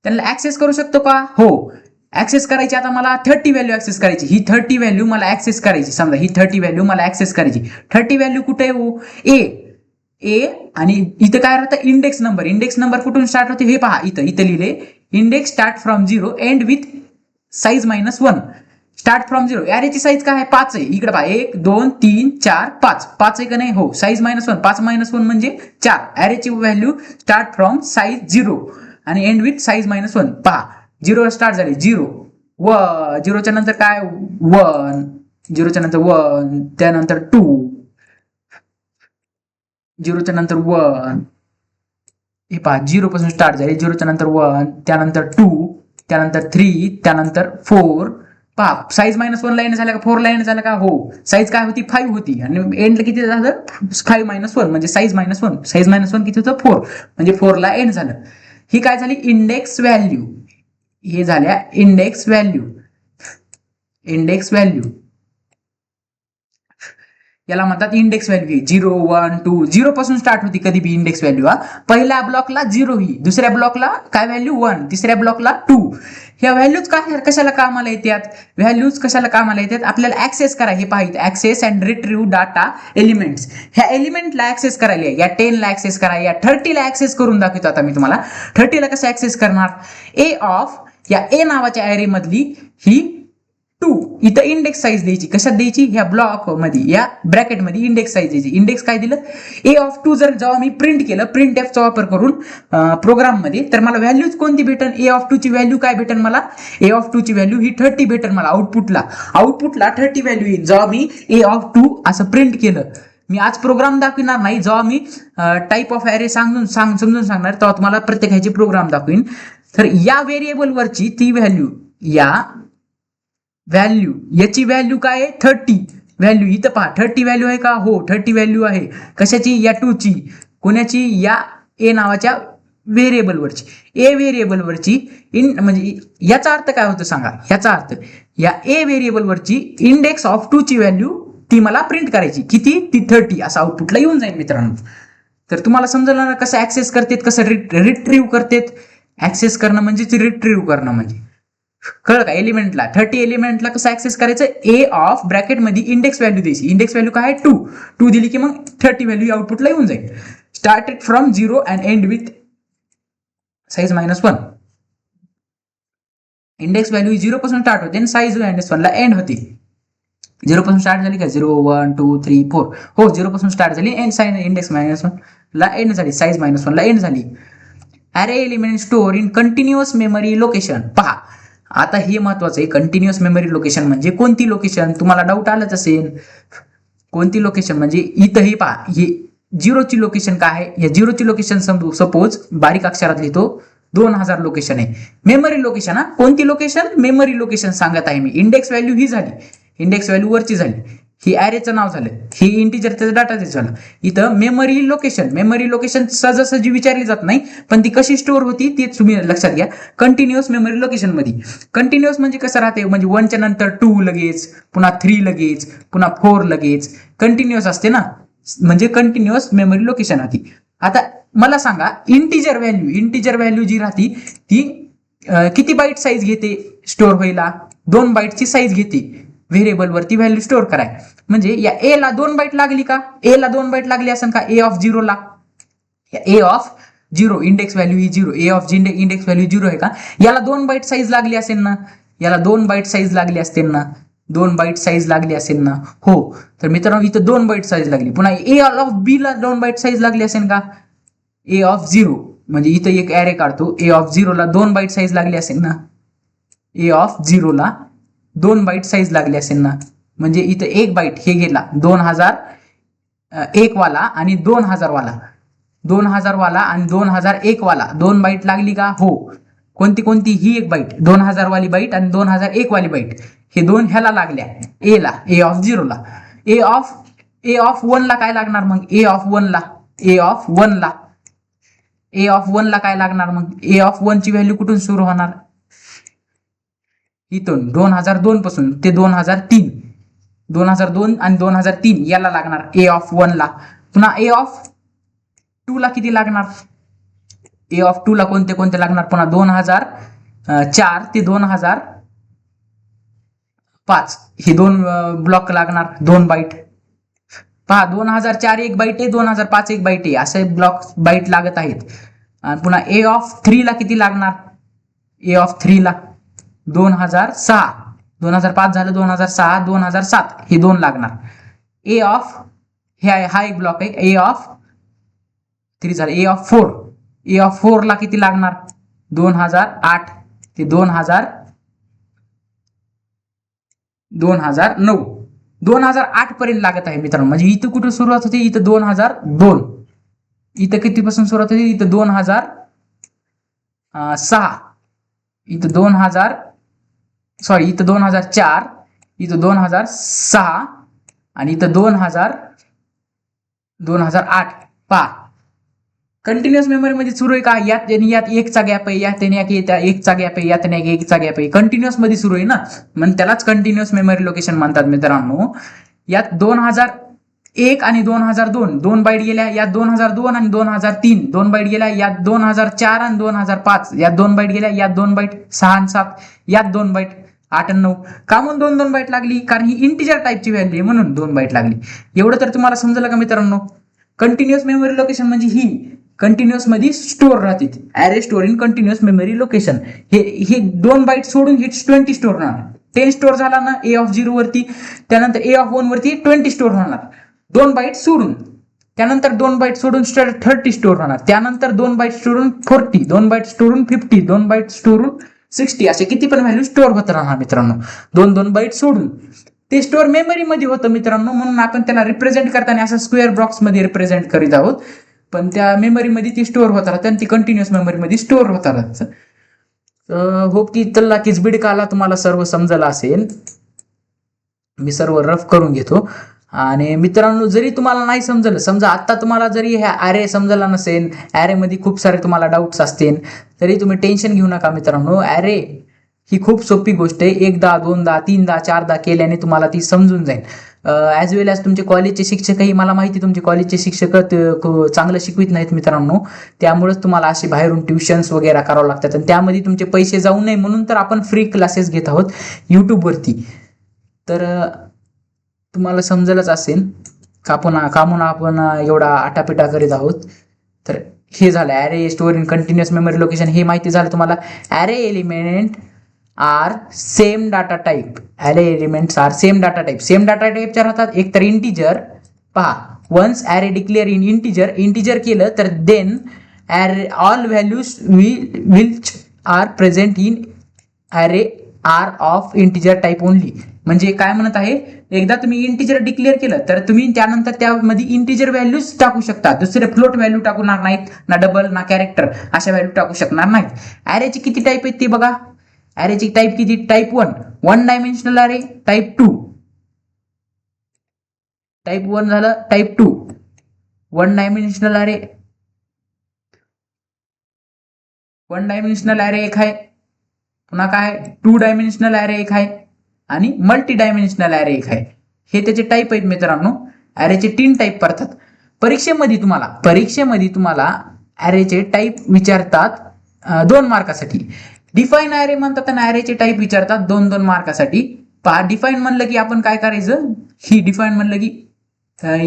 S1: त्यांना ऍक्सेस करू शकतो का. हो. ऍक्सेस करायची. आता मला 30 व्हॅल्यू ऍक्सेस करायची. ही 30 व्हॅल्यू मला ऍक्सेस करायची. समजा ही 30 व्हॅल्यू मला ऍक्सेस करायची. 30 व्हॅल्यू कुठे हो ए आणि इथं काय राहतं इंडेक्स नंबर कुठून स्टार्ट होते हे पहा. इथं लिहिले index start from 0 end with size -1. Start from 0. ॲरेची साईज काय आहे 5 आहे. इकडे पहा 1, 2, 3, 4, 5 आहे का नाही. हो. साईज -1. 5 -1 म्हणजे 4. ॲरेची व्हॅल्यू स्टार्ट फ्रॉम साईज 0 आणि एंड विथ साईज -1. पहा 0 स्टार्ट झाले 0 0च्या नंतर काय 1, 0च्या नंतर 1, त्यानंतर 2, 0च्या नंतर 1. हे पहा 0 पासून स्टार्ट झाले. 0च्या नंतर 1, त्यानंतर 2, त्यानंतर 3, त्यानंतर 4. पहा साईज -1 ला एंड झाला का 4 ला एंड झाला का. हो. साईज काय होती 5 होती आणि एंडला किती झालं 5 -1 म्हणजे साईज -1. साईज -1 किती होतं 4 म्हणजे 4 ला एंड झालं. ही काय झाली इंडेक्स व्हॅल्यू. हे झाल्या इंडेक्स व्हॅल्यू. याला म्हणतात इंडेक्स व्हॅल्यू. 0, 1, 2 0 पासून स्टार्ट होती कधी बी इंडेक्स व्हॅल्यू. पहिल्या ब्लॉकला 0 ही, दुसऱ्या ब्लॉकला काय व्हॅल्यू 1, तिसऱ्या ब्लॉकला 2. ह्या व्हॅल्यूज कशाला कामाला येतात, व्हॅल्यूज कशाला कामाला येतात, आपल्याला ऍक्सेस करा. हे पाहिजे access and retrieve data elements. ह्या एलिमेंटला ऍक्सेस करायला, या 10 ला ऍक्सेस करा, या 30 ला ऍक्सेस करून दाखवतो आता मी तुम्हाला. 30 ला कसं ऍक्सेस करणार, ए ऑफ या ए नावाच्या ऍरे मधली ही 2 इथं इंडेक्स साईज द्यायची. कशात द्यायची, ह्या ब्लॉक मध्ये, या ब्रॅकेट मध्ये इंडेक्स साईज द्यायची. इंडेक्स काय दिलं, ए ऑफ 2. जर जेव्हा मी प्रिंट केलं प्रिंट एफचा वापर करून प्रोग्राम मध्ये, तर मला व्हॅल्यूज कोणती भेटन, ए ऑफ 2 ची व्हॅल्यू काय भेटन मला, ए ऑफ 2 ची व्हॅल्यू ही 30 भेटन मला आउटपुटला. आउटपुटला 30 व्हॅल्यू येईल जेव्हा मी ए ऑफ 2 असं प्रिंट केलं. मी आज प्रोग्राम दाखविणार नाही, जेव्हा मी टाईप ऑफ ॲरे समजून सांगणार तेव्हा तुम्हाला प्रत्येक ह्याची प्रोग्राम दाखवीन. तर या व्हेरिएबलवरची ती व्हॅल्यू, या व्हॅल्यू याची व्हॅल्यू काय आहे, 30 व्हॅल्यू. इथं पहा 30 व्हॅल्यू आहे का, हो 30 व्हॅल्यू आहे. कशाची, या 2 ची. कोणाची, या ए नावाच्या व्हेरिएबलवरची. ए व्हेरिएबलवरची म्हणजे याचा अर्थ काय होतो सांगा, याचा अर्थ या ए व्हेरिएबलवरची इंडेक्स ऑफ 2 ची व्हॅल्यू ती मला प्रिंट करायची. किती, ती 30 असं आउटपुटला येऊन जाईल मित्रांनो. तर तुम्हाला समजलं ना कसं ऍक्सेस करतात, कसं रिट्रीव्ह करतात. ऍक्सेस करणं म्हणजे रिट्रीव्ह करणं म्हणजे कळलं का. एलिमेंटला 30 एलिमेंटला कसं ऍक्सेस करायचं, ए ऑफ ब्रॅकेट मध्ये इंडेक्स व्हॅल्यू द्यायची. इंडेक्स व्हॅल्यू काय आहे, 2 दिली की मग 30 व्हॅल्यू आउटपुटला येऊन जाईल. Started from 0 and end with size -1. Index value 0 पासून स्टार्ट होते आणि साईज -1 ला एंड होते. 0 पासून स्टार्ट झाली का, 0 1 2 3 4, हो 0 पासून स्टार्ट झाली एंड साईज इंडेक्स -1 ला एंड झाली, साईज -1 ला एंड झाली. अरे element store in continuous memory location. पहा आता हे महत्वाचं आहे, कंटिन्युअस मेमरी लोकेशन म्हणजे कोणती लोकेशन, तुम्हाला डाऊट आलाच असेल. कोणती लोकेशन म्हणजे इथं हे पहा, हे 0 ची लोकेशन काय आहे, या 0 ची लोकेशन सपोज बारीक अक्षरात लिहितो 2000 लोकेशन आहे. मेमरी लोकेशन, हा कोणती लोकेशन, मेमरी लोकेशन सांगत आहे मी. इंडेक्स व्हॅल्यू ही झाली, इंडेक्स व्हॅल्यू वरची झाली, ही ॲरेचं नाव झालं, ही इंटिजर त्याचं डाटा झालं. इथं मेमरी लोकेशन सहजासहजी विचारली जात नाही, पण ती कशी स्टोअर होती ते तुम्ही लक्षात घ्या. कंटिन्युअस मेमरी लोकेशन मध्ये. कंटिन्युअस म्हणजे कसं राहते, म्हणजे 1 च्या नंतर 2 लगेच, पुन्हा 3 लगेच, पुन्हा 4 लगेच, कंटिन्युअस असते ना, म्हणजे कंटिन्युअस मेमरी लोकेशन होती. आता मला सांगा इंटिजर व्हॅल्यू जी राहते ती किती बाईट साईज घेते स्टोअर व्हायला, 2 बाईटची साईज घेते. व्हेरिएबल वरती व्हॅल्यू स्टोअर कराय म्हणजे या ए ला 2 बाईट लागली का, ए ला 2 बाईट लागली असेल का, ए ऑफ 0 ला, ए ऑफ 0 इंडेक्स व्हॅल्यू ही 0, ए ऑफ इंडेक्स व्हॅल्यू 0 आहे का, याला 2 बाईट साईज लागली असेल ना, याला 2 बाईट साईज लागली असतील ना, 2 बाईट साईज लागली असेल ना, हो. तर मित्रांनो इथं 2 बाईट साईज लागली. पुन्हा ए ऑफ बी ला 2 बाईट साईज लागली असेल का, ए ऑफ 0 म्हणजे इथं एक ॲरे काढतो, ए ऑफ 0 ला 2 बाईट साईज लागली असेल ना, ए ऑफ 0 ला 2 बाईट साईज लागली असेल ना, म्हणजे इथं 1 बाईट हे गेला 2001 वाला आणि 2000 वाला, 2000 वाला आणि 2001 वाला 2 बाईट लागली का, हो. कोणती ही 1 बाईट, 2000 वाली बाईट आणि 2001 वाली बाईट, हे 2 ह्याला लागल्या, ए ला, ए ऑफ 0 ला. ए ऑफ 1 ला काय लागणार मग, ए ऑफ 1 ला काय लागणार मग, ए ऑफ 1 ची व्हॅल्यू कुठून सुरू होणार, इथून 2002 पासून ते 2003, 2002 आणि 2003 याला लागणार ए ऑफ 1 ला. पुन्हा ए ऑफ 2 ला किती लागणार, ए ऑफ 2 ला कोणते लागणार, पुन्हा 2004 ते 2005 हे 2 ब्लॉक लागणार, 2 बाईट. पहा 2004 1 बाईट आहे, 2005 1 बाईट आहे, असे ब्लॉक बाईट लागत आहेत. आणि पुन्हा ए ऑफ 3 ला किती लागणार, ए ऑफ 3 ला 2006, 2005 झालं, 2006 2007 हे 2 लागणार. ए ऑफ हा एक ब्लॉक आहे, ए ऑफ 3 झालं, ए ऑफ 4, ए ऑफ 4 ला किती लागणार, 2008 ते 2009, 2008 पर्यंत लागत आहे मित्रांनो. म्हणजे इथं कुठं सुरुवात होते, इथं 2002, इथं कितीपासून सुरुवात होते, इथं 2006, इथं 2004, इथं 2006 आणि इथं 2008. पहा कंटिन्युअस मेमरी मध्ये सुरू आहे का, यात 1चा गॅप आहे, यात 1चा गॅप आहे, यात 1चा गॅप आहे, कंटिन्युअस मध्ये सुरू आहे ना, म्हणून त्यालाच कंटिन्युअस मेमरी लोकेशन म्हणतात मित्रांनो. यात 1 आणि 2002 2 बाईट गेल्या, यात 2002 आणि 2003 2 बाईट गेल्या, यात 2004 आणि 2005 यात 2 बाईट गेल्या, यात 2 बाईट 6 आणि 7 यात 2 बाईट 8 आणि 9. का म्हणून 2 बाईट लागली? कारण ही इंटिजर टाईपची व्हॅल्यू आहे म्हणून 2 बाईट लागली. एवढं तर तुम्हाला समजलं का मित्रांनो? कंटिन्युअस मेमरी लोकेशन म्हणजे ही कंटिन्युअस मध्ये स्टोअर राहते. Array store in continuous memory location. हे 2 बाईट सोडून हे 20 स्टोअर होणार. 10 स्टोअर झाला ना ए ऑफ 0 वरती, त्यानंतर ए ऑफ 1 वरती 20 स्टोअर होणार 2 बाईट सोडून. त्यानंतर 2 बाईट सोडून 30 स्टोअर होणार. त्यानंतर 2 बाईट सोडून 40, 2 बाईट सोडून 50, 2 बाईट सोडून 60 असे किती पण व्हॅल्यू स्टोअर होत राहणार मित्रांनो. 2 बाईट सोडून ते स्टोअर मेमरीमध्ये होतं मित्रांनो, म्हणून आपण त्याला रिप्रेझेंट करताना असं स्क्वेअर बॉक्समध्ये रिप्रेझेंट करीत आहोत. पण त्या मेमरीमध्ये ती स्टोअर होत राहतं आणि ती कंटिन्युअस मेमरीमध्ये स्टोअर होत राहतं. होप की तल्ला किचबिडकाला तुम्हाला सर्व समजलं असेल. मी सर्व रफ करून घेतो. आणि मित्रांनो, जरी तुम्हाला नाही समजलं, समजा आता तुम्हाला जरी ह्या ॲरे समजला नसेल, ॲरेमध्ये खूप सारे तुम्हाला डाऊट्स असतील, तरी तुम्ही टेन्शन घेऊ नका मित्रांनो. ॲरे ही खूप सोपी गोष्ट आहे. 1दा 2दा 3दा 4दा केल्याने तुम्हाला ती समजून जाईल. ॲज वेल ॲज तुमचे कॉलेजचे शिक्षकही, मला माहिती तुमचे कॉलेजचे शिक्षक चांगलं शिकवित नाहीत मित्रांनो, त्यामुळेच तुम्हाला असे बाहेरून ट्युशन्स वगैरे करावं लागतात आणि त्यामध्ये तुमचे पैसे जाऊ नये म्हणून तर आपण फ्री क्लासेस घेत आहोत यूट्यूबवरती. तर तुम्हाला समजलंच असेल का म्हणून आपण एवढा आटापिटा करीत आहोत. तर हे झालं array store in continuous memory location, हे माहिती झालं तुम्हाला. Array element are same data type. Array elements are same data type. Same data टाईपच्या राहतात. एक तर इंटिजर. पहा, once array declare in integer केलं तर then array all values which are present in array are of integer type only. म्हणजे काय म्हणत आहे, एकदा तुम्ही इंटिजर डिक्लेअर केलं तर तुम्ही त्यानंतर त्यामध्ये इंटिजर व्हॅल्यूज टाकू शकता. दुसरे फ्लोट व्हॅल्यू टाकणार नाहीत, ना डबल ना कॅरेक्टर अशा व्हॅल्यू टाकू शकणार नाहीत. ॲरेची किती टाईप आहेत ते बघा. ॲरेची टाईप किती? Type 1 dimensional array, type 2 type 1 झालं, type 2 1 dimensional array. 1 dimensional array एक आहे, पुन्हा काय 2 डायमेन्शनल ॲरे एक आहे आणि मल्टी डायमेन्शनल ॲरे एक आहे. हे त्याचे टाईप आहेत मित्रांनो. ॲरेचे 3 टाईप पडतात. परीक्षेमध्ये तुम्हाला ॲरेचे टाईप विचारतात 2 मार्कासाठी. डिफाईन ॲरे म्हणतात आणि ॲरेचे टाईप विचारतात 2-2 मार्कासाठी. पहा, डिफाईन म्हणलं की आपण काय करायचं, ही डिफाईन म्हणलं की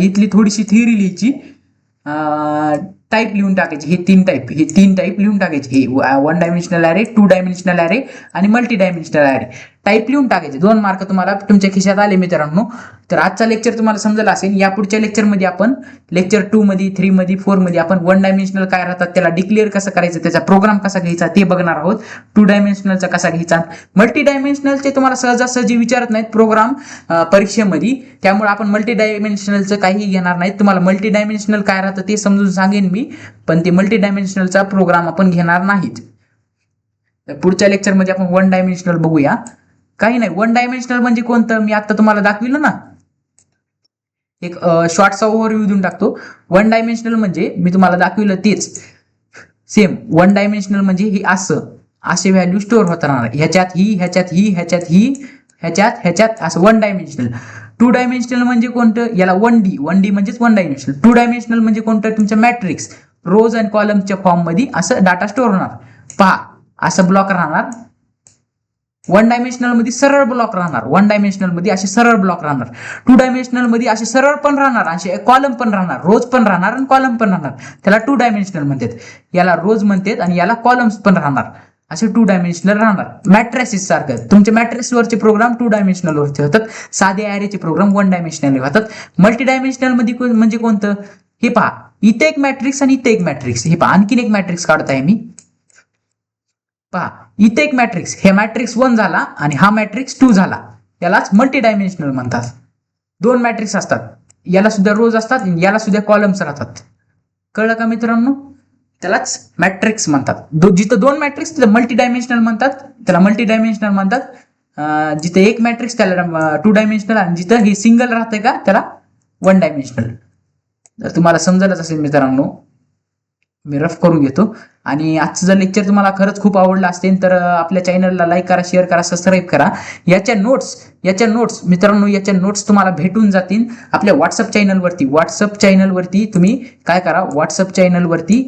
S1: इथली थोडीशी थिअरी लिहायची, टाईप लिहून टाकायचे. हे 3 टाईप लिहून टाकायचे. हे 1 डायमेन्शनल ॲरे, 2 डायमेन्शनल ॲरे आणि मल्टी डायमेन्शनल ॲरे. टाईप लिहून टाकायचे. 2 मार्क तुम्हाला तुमच्या खिशात आले मित्रांनो. तर आजचा लेक्चर तुम्हाला समजला असेल. या पुढच्या लेक्चरमध्ये आपण लेक्चर 2 मध्ये 3 मध्ये 4 मध्ये आपण 1 डायमेन्शनल काय राहतात त्याला डिक्लेअर कसं करायचं, त्याचा प्रोग्राम कसा घ्यायचा ते बघणार आहोत. 2 डायमेन्शनलचा कसा घ्यायचा. मल्टी डायमेन्शनलचे तुम्हाला सहजासहजी विचारत नाहीत प्रोग्राम परीक्षेमध्ये, त्यामुळे आपण मल्टी डायमेन्शनलचं काही घेणार नाहीत. तुम्हाला मल्टी डायमेन्शनल काय राहतं ते समजून सांगेन मी, पण ते मल्टी डायमेन्शनलचा प्रोग्राम आपण घेणार नाहीत. पुढच्या लेक्चरमध्ये आपण 1 डायमेन्शनल बघूया. काही नाही, 1 डायमेन्शनल म्हणजे कोणतं मी आता तुम्हाला दाखविलं ना. एक शॉर्टचा ओव्हरव्ह्यू देऊन टाकतो. 1 डायमेन्शनल म्हणजे मी तुम्हाला दाखविलं तेच सेम. 1 डायमेन्शनल म्हणजे ही असे व्हॅल्यू स्टोअर होत राहणार. ह्याच्यात ह्याच्यात असं 1 डायमेन्शनल. 2 डायमेन्शनल म्हणजे कोणतं, याला 1D म्हणजेच 1 डायमेन्शनल. 2 डायमेन्शनल म्हणजे कोणतं, तुमचं मॅट्रिक्स रोज आणि कॉलमच्या फॉर्म मध्ये असं डाटा स्टोअर होणार. पहा, असं ब्लॉक राहणार. 1 डायमेन्शनल मध्ये सरळ ब्लॉक राहणार. 1 डायमेन्शनल मध्ये असे सरळ ब्लॉक राहणार. 2 डायमेन्शनल मध्ये असे सरळ पण राहणार, असे कॉलम पण राहणार, रोज पण राहणार आणि कॉलम पण राहणार. त्याला 2 डायमेन्शनल म्हणतात. याला रोज म्हणतात आणि याला कॉलम्स पण राहणार. असे 2 डायमेन्शनल राहणार. मॅट्रिसेस सारखं तुमचे मॅट्रिक्सवरचे प्रोग्राम 2 डायमेन्शनल वरचे होतात. साधे ॲरेचे प्रोग्राम 1 डायमेन्शनल होतात. मल्टी डायमेन्शनल मध्ये म्हणजे कोणतं, हे पहा, इथे एक मॅट्रिक्स आणि इथे एक मॅट्रिक्स. हे पहा, आणखीन एक मॅट्रिक्स काढताय मी. पहा, इथे एक मॅट्रिक्स, हे मॅट्रिक्स 1 झाला आणि हा मॅट्रिक्स 2 झाला. यालाच मल्टी डायमेन्शनल म्हणतात. 2 मॅट्रिक्स असतात, याला सुद्धा रोज असतात, याला सुद्धा कॉलम्स राहतात. कळलं का मित्रांनो? त्यालाच मॅट्रिक्स म्हणतात. जिथं 2 मॅट्रिक्स तिथं मल्टी डायमेन्शनल म्हणतात, त्याला मल्टी डायमेन्शनल म्हणतात. जिथं एक मॅट्रिक्स त्याला 2 डायमेन्शनल आणि जिथं हे सिंगल राहतंय का त्याला 1 डायमेन्शनल. तर तुम्हाला समजलंच असेल मित्रांनो. मी रफ करून घेतो. आणि आजचं जर लेक्चर तुम्हाला खरंच खूप आवडलं असेल तर आपल्या चॅनलला लाईक करा, शेअर करा, सबस्क्राईब करा. याच्या नोट्स मित्रांनो, याच्या नोट्स तुम्हाला भेटून जातील आपल्या व्हॉट्सअप चॅनलवरती. तुम्ही काय करा, व्हॉट्सअप चॅनलवरती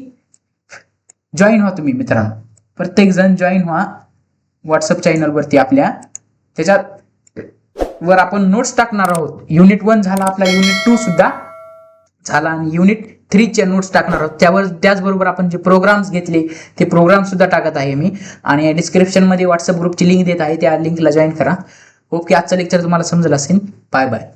S1: जॉईन व्हा तुम्ही मित्रांनो, प्रत्येक जण जॉईन व्हा व्हॉट्सअप चॅनलवरती आपल्या. त्याच्यात वर आपण नोट्स टाकणार आहोत. युनिट 1 झाला आपला, युनिट 2 सुद्धा झाला आणि युनिट 3 चे नोट्स टाकणार आहोत. त्याचबरोबर आपण जे प्रोग्राम्स घेतले ते प्रोग्राम सुद्धा टाकत आहे मी. आणि डिस्क्रिप्शन मध्ये व्हॉट्सअप ग्रुपची लिंक देत आहे, त्या लिंकला जॉईन करा. ओके, आजचं लेक्चर तुम्हाला समजलं असेल. Bye bye.